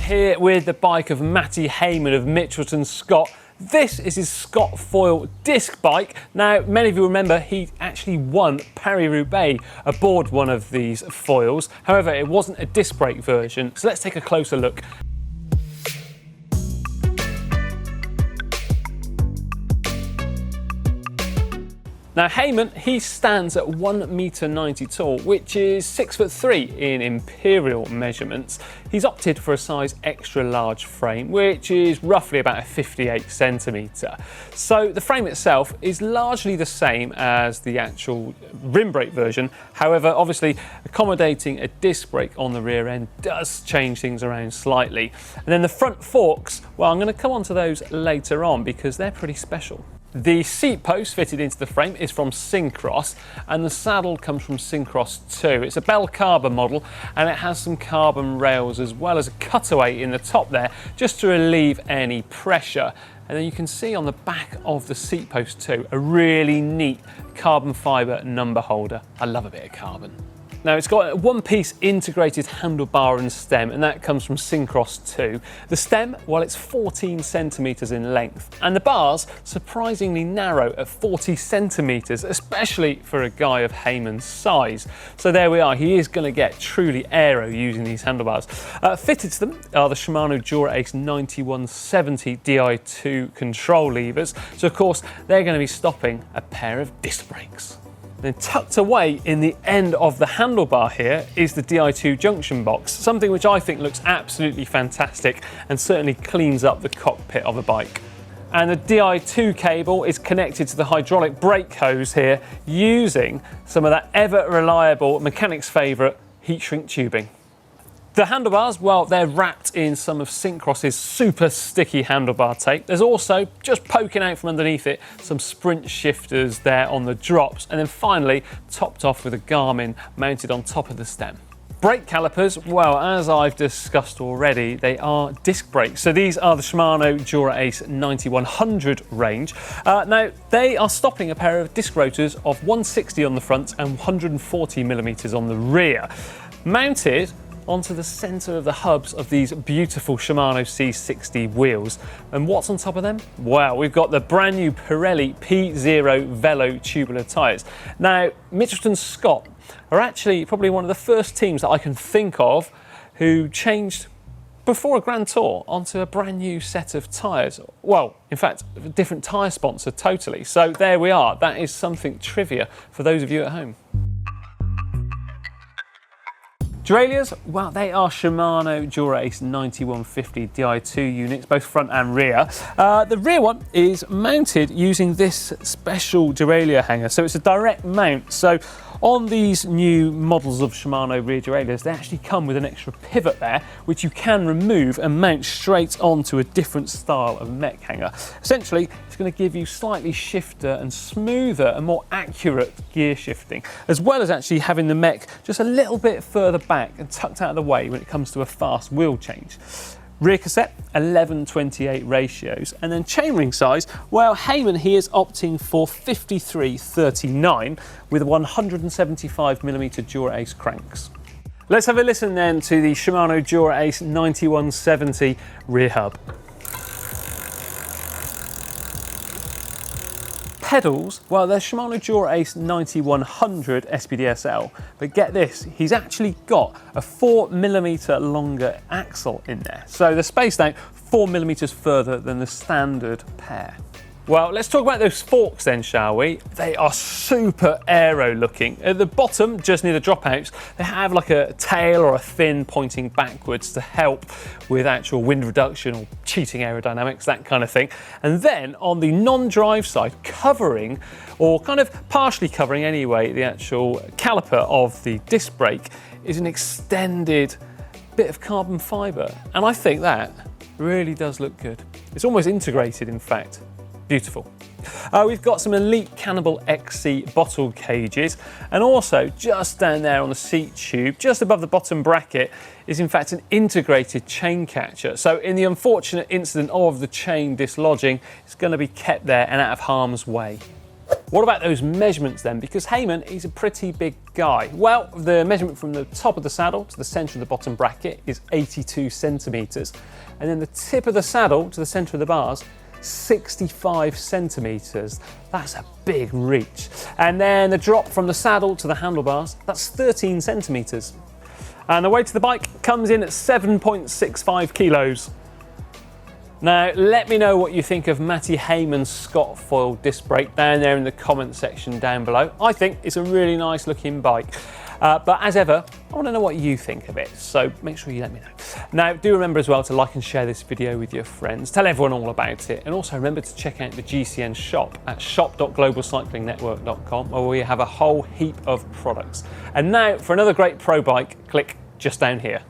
here with the bike of Mathew Hayman of Mitchelton Scott. This is his Scott foil disc bike. Now, many of you remember he actually won Paris Roubaix aboard one of these foils. However, it wasn't a disc brake version, so let's take a closer look. Now Hayman, he stands at 1.90 m tall, which is 6'3" in imperial measurements. He's opted for a size extra large frame, which is roughly about a 58 centimetre. So the frame itself is largely the same as the actual rim brake version. However, obviously accommodating a disc brake on the rear end does change things around slightly. And then the front forks, well, I'm going to come on to those later on because they're pretty special. The seat post fitted into the frame is from Syncros, and the saddle comes from Syncros too. It's a Bell carbon model, and it has some carbon rails as well as a cutaway in the top there just to relieve any pressure. And then you can see on the back of the seat post too a really neat carbon fibre number holder. I love a bit of carbon. Now it's got a one-piece integrated handlebar and stem, and that comes from Syncros too. The stem, well, it's 14 centimetres in length, and the bars surprisingly narrow at 40 centimetres, especially for a guy of Hayman's size. So there we are, he is going to get truly aero using these handlebars. Fitted to them are the Shimano Dura Ace 9170 Di2 control levers, so of course they're going to be stopping a pair of disc brakes. Then tucked away in the end of the handlebar here is the Di2 junction box, something which I think looks absolutely fantastic and certainly cleans up the cockpit of a bike. And the Di2 cable is connected to the hydraulic brake hose here using some of that ever reliable mechanic's favourite heat shrink tubing. The handlebars, well, they're wrapped in some of Syncros's super sticky handlebar tape. There's also, just poking out from underneath it, some sprint shifters there on the drops, and then finally topped off with a Garmin mounted on top of the stem. Brake calipers, well, as I've discussed already, they are disc brakes. So these are the Shimano Dura Ace 9100 range. Now, they are stopping a pair of disc rotors of 160 on the front and 140mm on the rear, mounted onto the centre of the hubs of these beautiful Shimano C60 wheels. And what's on top of them? Well, we've got the brand new Pirelli P0 Velo tubular tyres. Now, Mitchelton Scott are actually probably one of the first teams that I can think of who changed before a Grand Tour onto a brand new set of tyres. Well, in fact, a different tyre sponsor totally. So there we are. That is something trivia for those of you at home. Derailleurs, well, they are Shimano Dura Ace 9150 Di2 units, both front and rear. The rear one is mounted using this special derailleur hanger, so it's a direct mount. So on these new models of Shimano rear derailleurs, they actually come with an extra pivot there, which you can remove and mount straight onto a different style of Mech hanger. Essentially, it's going to give you slightly shifter and smoother and more accurate gear shifting, as well as actually having the Mech just a little bit further back and tucked out of the way when it comes to a fast wheel change. Rear cassette, 11:28 ratios, and then chainring size, well, Hayman, he is opting for 53/39 with 175mm Dura Ace cranks. Let's have a listen then to the Shimano Dura Ace 9170 rear hub. Pedals, well, they're Shimano Dura Ace 9100 SPDSL, but get this, he's actually got a 4mm longer axle in there. So they're spaced out 4mm further than the standard pair. Well, let's talk about those forks then, shall we? They are super aero looking. At the bottom, just near the dropouts, they have like a tail or a fin pointing backwards to help with actual wind reduction or cheating aerodynamics, that kind of thing. And then on the non-drive side, covering, or kind of partially covering anyway, the actual caliper of the disc brake is an extended bit of carbon fibre. And I think that really does look good. It's almost integrated, in fact. Beautiful. We've got some Elite Cannibal XC bottle cages, and also just down there on the seat tube, just above the bottom bracket, is in fact an integrated chain catcher. So in the unfortunate incident of the chain dislodging, it's going to be kept there and out of harm's way. What about those measurements then? Because Hayman, he's a pretty big guy. Well, the measurement from the top of the saddle to the centre of the bottom bracket is 82 centimetres. And then the tip of the saddle to the centre of the bars, 65 centimetres. That's a big reach. And then the drop from the saddle to the handlebars, that's 13 centimetres. And the weight of the bike comes in at 7.65 kilos. Now, let me know what you think of Mathew Hayman's Scott foil disc brake down there in the comment section down below. I think it's a really nice looking bike. But as ever, I want to know what you think of it, so make sure you let me know. Now, do remember as well to like and share this video with your friends. Tell everyone all about it. And also remember to check out the GCN shop at shop.globalcyclingnetwork.com, where we have a whole heap of products. And now, for another great pro bike, click just down here.